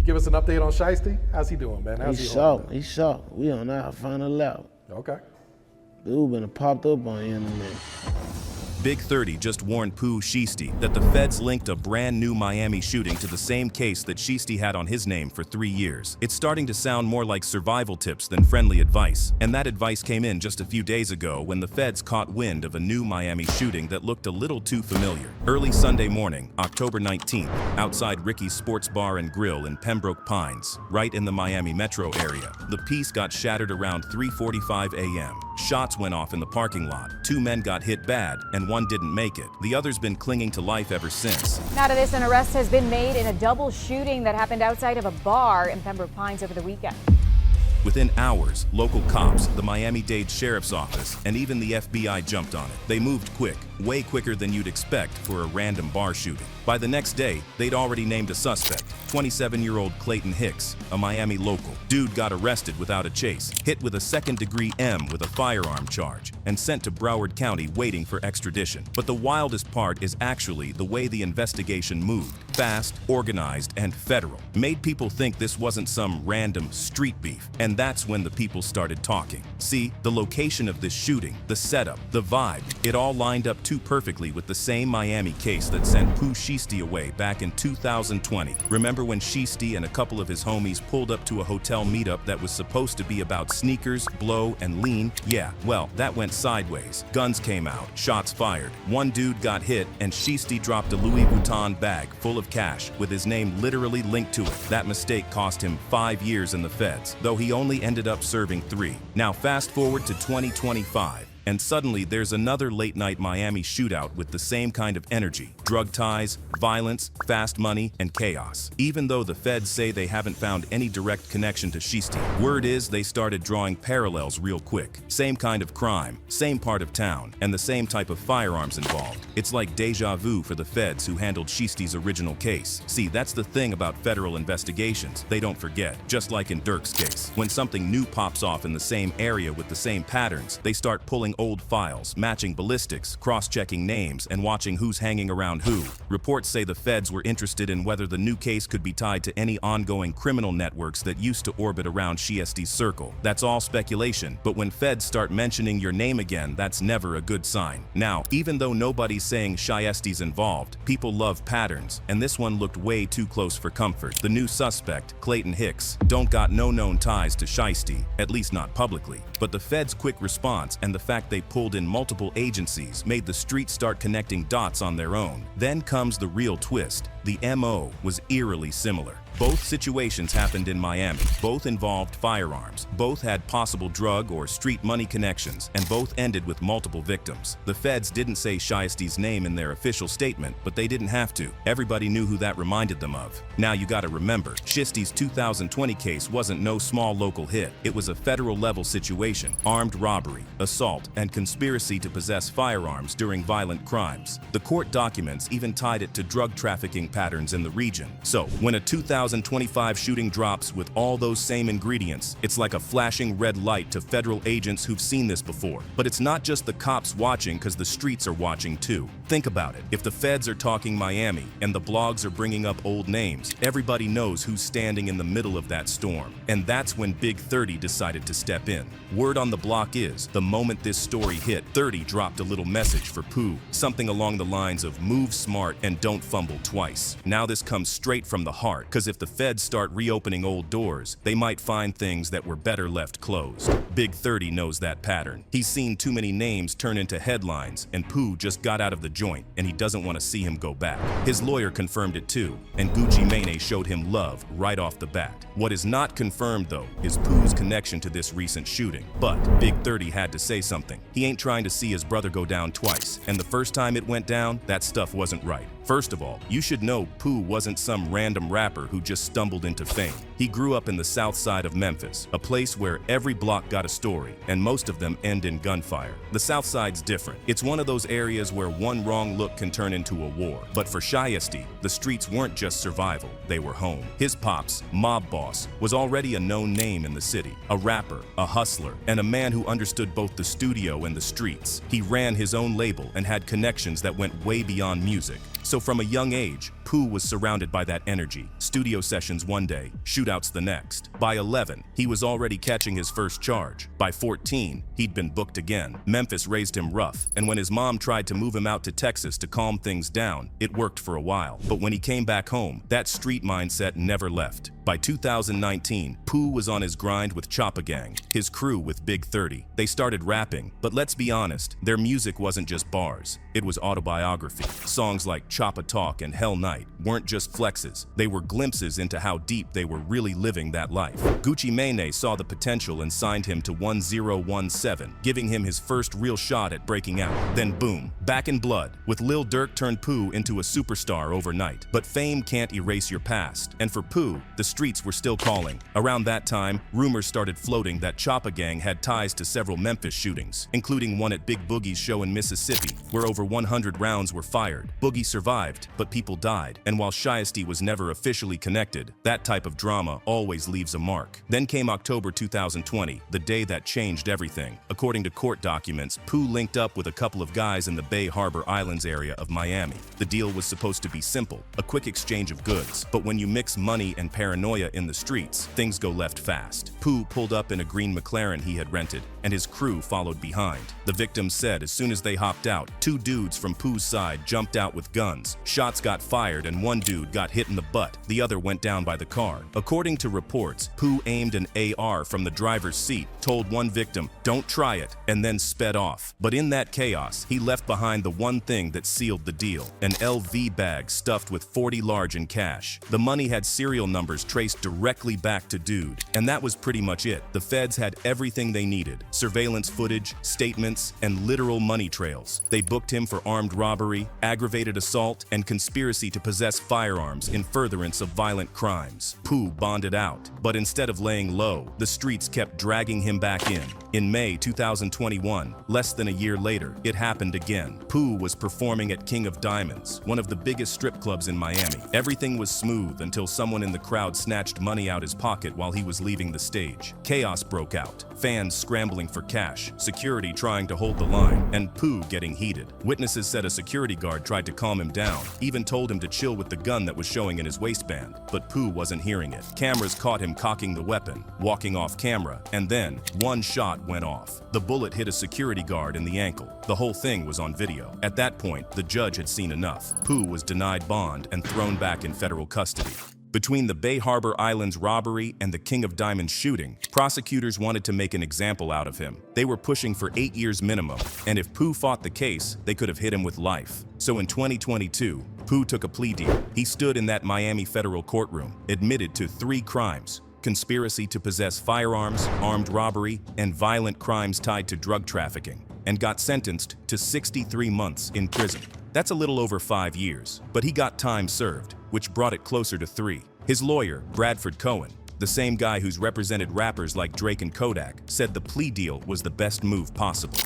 you give us an update on Shiesty? How's he doing, man? How's he sharp. He's sharp. We on our final lap. Okay. Dude been popped up on the internet. Big 30 just warned Pooh Shiesty that the feds linked a brand new Miami shooting to the same case that Shiesty had on his name for 3 years. It's starting to sound more like survival tips than friendly advice. And that advice came in just a few days ago when the feds caught wind of a new Miami shooting that looked a little too familiar. Early Sunday morning, October 19th, outside Ricky's Sports Bar and Grill in Pembroke Pines, right in the Miami metro area, the peace got shattered around 3:45 a.m. Shots went off in the parking lot. 2 men got hit bad, and one didn't make it. The other's been clinging to life ever since. Now to this, an arrest has been made in a double shooting that happened outside of a bar in Pembroke Pines over the weekend. Within hours, local cops, the Miami-Dade Sheriff's Office, and even the FBI jumped on it. They moved quick, way quicker than you'd expect for a random bar shooting. By the next day, they'd already named a suspect, 27-year-old Clayton Hicks, a Miami local. Dude got arrested without a chase, hit with a second-degree M with a firearm charge, and sent to Broward County waiting for extradition. But the wildest part is actually the way the investigation moved. Fast, organized, and federal. Made people think this wasn't some random street beef. And that's when the people started talking. See, the location of this shooting, the setup, the vibe, it all lined up too perfectly with the same Miami case that sent Pooh Shiesty away back in 2020. Remember when Shiesty and a couple of his homies pulled up to a hotel meetup that was supposed to be about sneakers, blow, and lean? Yeah, well, that went sideways. Guns came out, shots fired. One dude got hit, and Shiesty dropped a Louis Vuitton bag full of cash with his name literally linked to it. That mistake cost him 5 years in the feds, though he only ended up serving 3. Now fast forward to 2025. And suddenly there's another late-night Miami shootout with the same kind of energy. Drug ties, violence, fast money, and chaos. Even though the feds say they haven't found any direct connection to Shiesty, word is they started drawing parallels real quick. Same kind of crime, same part of town, and the same type of firearms involved. It's like deja vu for the feds who handled Shiesty's original case. See, that's the thing about federal investigations. They don't forget, just like in Dirk's case. When something new pops off in the same area with the same patterns, they start pulling old files, matching ballistics, cross-checking names, and watching who's hanging around who. Reports say the feds were interested in whether the new case could be tied to any ongoing criminal networks that used to orbit around Shiesty's circle. That's all speculation, but when feds start mentioning your name again, that's never a good sign. Now, even though nobody's saying Shiesty's involved, people love patterns, and this one looked way too close for comfort. The new suspect, Clayton Hicks, don't got no known ties to Shiesty, at least not publicly. But the feds' quick response and the fact they pulled in multiple agencies made the street start connecting dots on their own. Then comes the real twist. The MO was eerily similar. Both situations happened in Miami. Both involved firearms. Both had possible drug or street money connections, and both ended with multiple victims. The feds didn't say Shiesty's name in their official statement, but they didn't have to. Everybody knew who that reminded them of. Now you gotta remember, Shiesty's 2020 case wasn't no small local hit. It was a federal-level situation: armed robbery, assault, and conspiracy to possess firearms during violent crimes. The court documents even tied it to drug trafficking patterns in the region. So, when a 2025 shooting drops with all those same ingredients, it's like a flashing red light to federal agents who've seen this before. But it's not just the cops watching, because the streets are watching too. Think about it. If the feds are talking Miami and the blogs are bringing up old names, everybody knows who's standing in the middle of that storm. And that's when Big 30 decided to step in. Word on the block is, the moment this story hit, 30 dropped a little message for Pooh, something along the lines of move smart and don't fumble twice. Now this comes straight from the heart, because if the feds start reopening old doors, they might find things that were better left closed. Big 30 knows that pattern. He's seen too many names turn into headlines, and Pooh just got out of the joint, and he doesn't want to see him go back. His lawyer confirmed it too, and Gucci Mane showed him love right off the bat. What is not confirmed though is Pooh's connection to this recent shooting. But Big 30 had to say something. He ain't trying to see his brother go down twice, and the first time it went down, that stuff wasn't right. First of all, you should know Pooh wasn't some random rapper who just stumbled into fame. He grew up in the south side of Memphis, a place where every block got a story, and most of them end in gunfire. The south side's different. It's one of those areas where one wrong look can turn into a war. But for Shiesty, the streets weren't just survival, they were home. His pops, Mob Boss, was already a known name in the city. A rapper, a hustler, and a man who understood both the studio and the streets. He ran his own label and had connections that went way beyond music. So from a young age, Pooh was surrounded by that energy. Studio sessions one day, shootouts the next. By 11, he was already catching his first charge. By 14, he'd been booked again. Memphis raised him rough, and when his mom tried to move him out to Texas to calm things down, it worked for a while. But when he came back home, that street mindset never left. By 2019, Pooh was on his grind with Choppa Gang, his crew with Big 30. They started rapping, but let's be honest, their music wasn't just bars. It was autobiography. Songs like Choppa Talk and Hell Night weren't just flexes. They were glimpses into how deep they were really living that life. Gucci Mane saw the potential and signed him to 1017, giving him his first real shot at breaking out. Then boom, Back in Blood, with Lil Durk turned Pooh into a superstar overnight. But fame can't erase your past, and for Pooh, the streets were still calling. Around that time, rumors started floating that Choppa Gang had ties to several Memphis shootings, including one at Big Boogie's show in Mississippi, where over 100 rounds were fired. Boogie survived, but people died, and while Shiesty was never officially connected, that type of drama always leaves a mark. Then came October 2020, the day that changed everything. According to court documents, Pooh linked up with a couple of guys in the Bay Harbor Islands area of Miami. The deal was supposed to be simple, a quick exchange of goods, but when you mix money and paranoia in the streets, things go left fast. Pooh pulled up in a green McLaren he had rented, and his crew followed behind. The victims said as soon as they hopped out, two dudes from Pooh's side jumped out with guns. Shots got fired and one dude got hit in the butt. The other went down by the car. According to reports, Pooh aimed an AR from the driver's seat, told one victim, "Don't try it," and then sped off. But in that chaos, he left behind the one thing that sealed the deal, an LV bag stuffed with 40 large in cash. The money had serial numbers traced directly back to dude, and that was pretty much it. The feds had everything they needed: surveillance footage, statements, and literal money trails. They booked him for armed robbery, aggravated assault, and conspiracy to possess firearms in furtherance of violent crimes. Pooh bonded out, but instead of laying low, the streets kept dragging him back in. In May 2021, less than a year later, it happened again. Pooh was performing at King of Diamonds, one of the biggest strip clubs in Miami. Everything was smooth until someone in the crowd snatched money out his pocket while he was leaving the stage. Chaos broke out, fans scrambling for cash, security trying to hold the line, and Pooh getting heated. Witnesses said a security guard tried to calm him down, even told him to chill with the gun that was showing in his waistband, but Pooh wasn't hearing it. Cameras caught him cocking the weapon, walking off camera, and then one shot went off. The bullet hit a security guard in the ankle. The whole thing was on video. At that point, the judge had seen enough. Pooh was denied bond and thrown back in federal custody. Between the Bay Harbor Islands robbery and the King of Diamonds shooting, prosecutors wanted to make an example out of him. They were pushing for 8 years minimum, and if Pooh fought the case, they could have hit him with life. So in 2022, Pooh took a plea deal. He stood in that Miami federal courtroom, admitted to 3 crimes: conspiracy to possess firearms, armed robbery, and violent crimes tied to drug trafficking, and got sentenced to 63 months in prison. That's a little over 5 years, but he got time served, which brought it closer to 3. His lawyer, Bradford Cohen, the same guy who's represented rappers like Drake and Kodak, said the plea deal was the best move possible.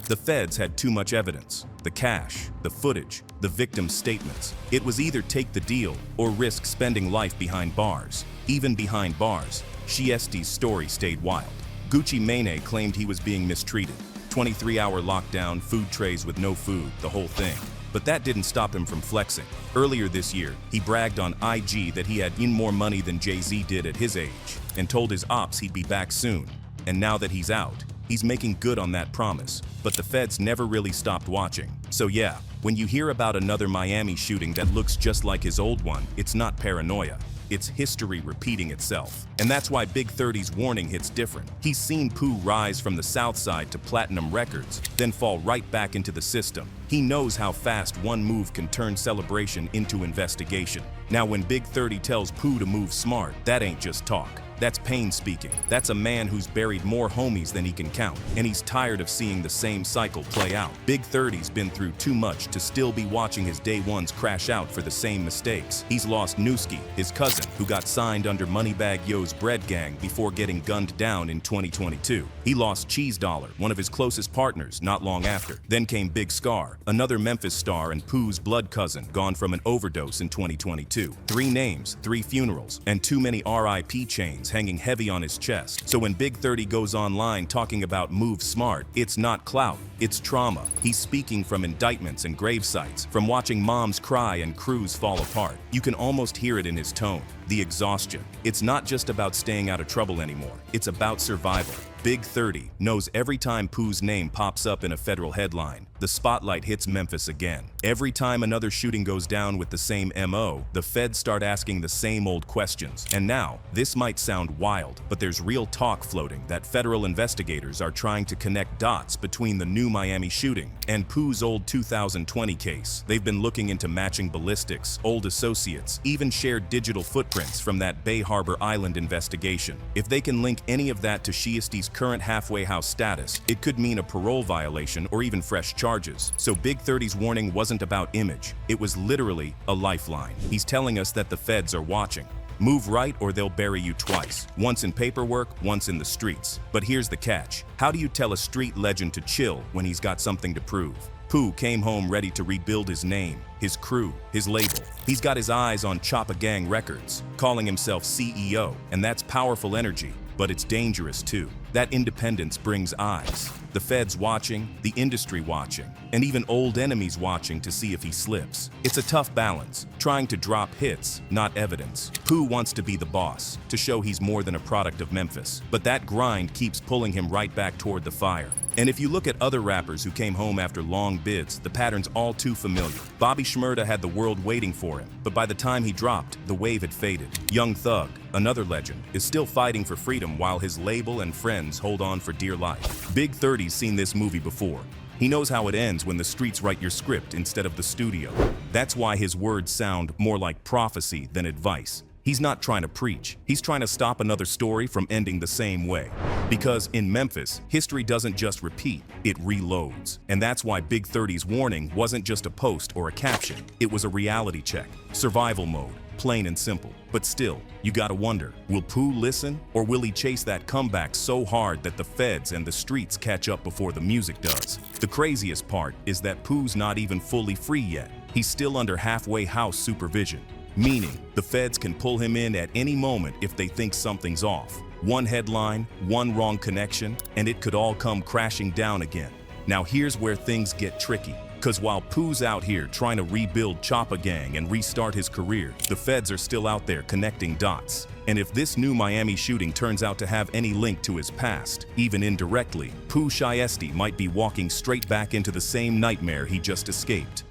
The feds had too much evidence: the cash, the footage, the victim's statements. It was either take the deal or risk spending life behind bars. Even behind bars, Shiesty's story stayed wild. Gucci Mane claimed he was being mistreated. 23-hour lockdown, food trays with no food, the whole thing. But that didn't stop him from flexing. Earlier this year, he bragged on IG that he had in more money than Jay-Z did at his age, and told his ops he'd be back soon. And now that he's out, he's making good on that promise. But the feds never really stopped watching. So yeah, when you hear about another Miami shooting that looks just like his old one, it's not paranoia. It's history repeating itself. And that's why Big 30's warning hits different. He's seen Pooh rise from the South Side to platinum records, then fall right back into the system. He knows how fast one move can turn celebration into investigation. Now when Big 30 tells Pooh to move smart, that ain't just talk. That's pain speaking. That's a man who's buried more homies than he can count, and he's tired of seeing the same cycle play out. Big 30's been through too much to still be watching his day ones crash out for the same mistakes. He's lost Newski, his cousin, who got signed under Moneybagg Yo's Bread Gang before getting gunned down in 2022. He lost Cheese Dollar, one of his closest partners, not long after. Then came Big Scar, another Memphis star and Pooh's blood cousin, gone from an overdose in 2022. 3 names, 3 funerals, and too many RIP chains hanging heavy on his chest. So when Big 30 goes online talking about move smart, it's not clout, it's trauma. He's speaking from indictments and grave sites, from watching moms cry and crews fall apart. You can almost hear it in his tone, the exhaustion. It's not just about staying out of trouble anymore, it's about survival. Big 30 knows every time Pooh's name pops up in a federal headline, the spotlight hits Memphis again. Every time another shooting goes down with the same MO, the feds start asking the same old questions. And now, this might sound wild, but there's real talk floating that federal investigators are trying to connect dots between the new Miami shooting and Pooh's old 2020 case. They've been looking into matching ballistics, old associates, even shared digital footprints from that Bay Harbor Island investigation. If they can link any of that to Shiesty's current halfway house status, it could mean a parole violation or even fresh charges. So Big 30's warning wasn't about image, it was literally a lifeline. He's telling us that the feds are watching. Move right or they'll bury you twice. Once in paperwork, once in the streets. But here's the catch. How do you tell a street legend to chill when he's got something to prove? Pooh came home ready to rebuild his name, his crew, his label. He's got his eyes on Choppa Gang Records, calling himself CEO, and that's powerful energy, but it's dangerous too. That independence brings eyes. The feds watching, the industry watching, and even old enemies watching to see if he slips. It's a tough balance, trying to drop hits, not evidence. Pooh wants to be the boss, to show he's more than a product of Memphis, but that grind keeps pulling him right back toward the fire. And if you look at other rappers who came home after long bids, the pattern's all too familiar. Bobby Shmurda had the world waiting for him, but by the time he dropped, the wave had faded. Young Thug, another legend, is still fighting for freedom while his label and friends hold on for dear life. Big 30's seen this movie before. He knows how it ends when the streets write your script instead of the studio. That's why his words sound more like prophecy than advice. He's not trying to preach. He's trying to stop another story from ending the same way. Because in Memphis, history doesn't just repeat, it reloads. And that's why Big 30's warning wasn't just a post or a caption. It was a reality check. Survival mode, plain and simple. But still, you gotta wonder, will Pooh listen? Or will he chase that comeback so hard that the feds and the streets catch up before the music does? The craziest part is that Pooh's not even fully free yet. He's still under halfway house supervision. Meaning, the feds can pull him in at any moment if they think something's off. One headline, one wrong connection, and it could all come crashing down again. Now here's where things get tricky. Cause while Pooh's out here trying to rebuild Choppa Gang and restart his career, the feds are still out there connecting dots. And if this new Miami shooting turns out to have any link to his past, even indirectly, Pooh Shiesty might be walking straight back into the same nightmare he just escaped.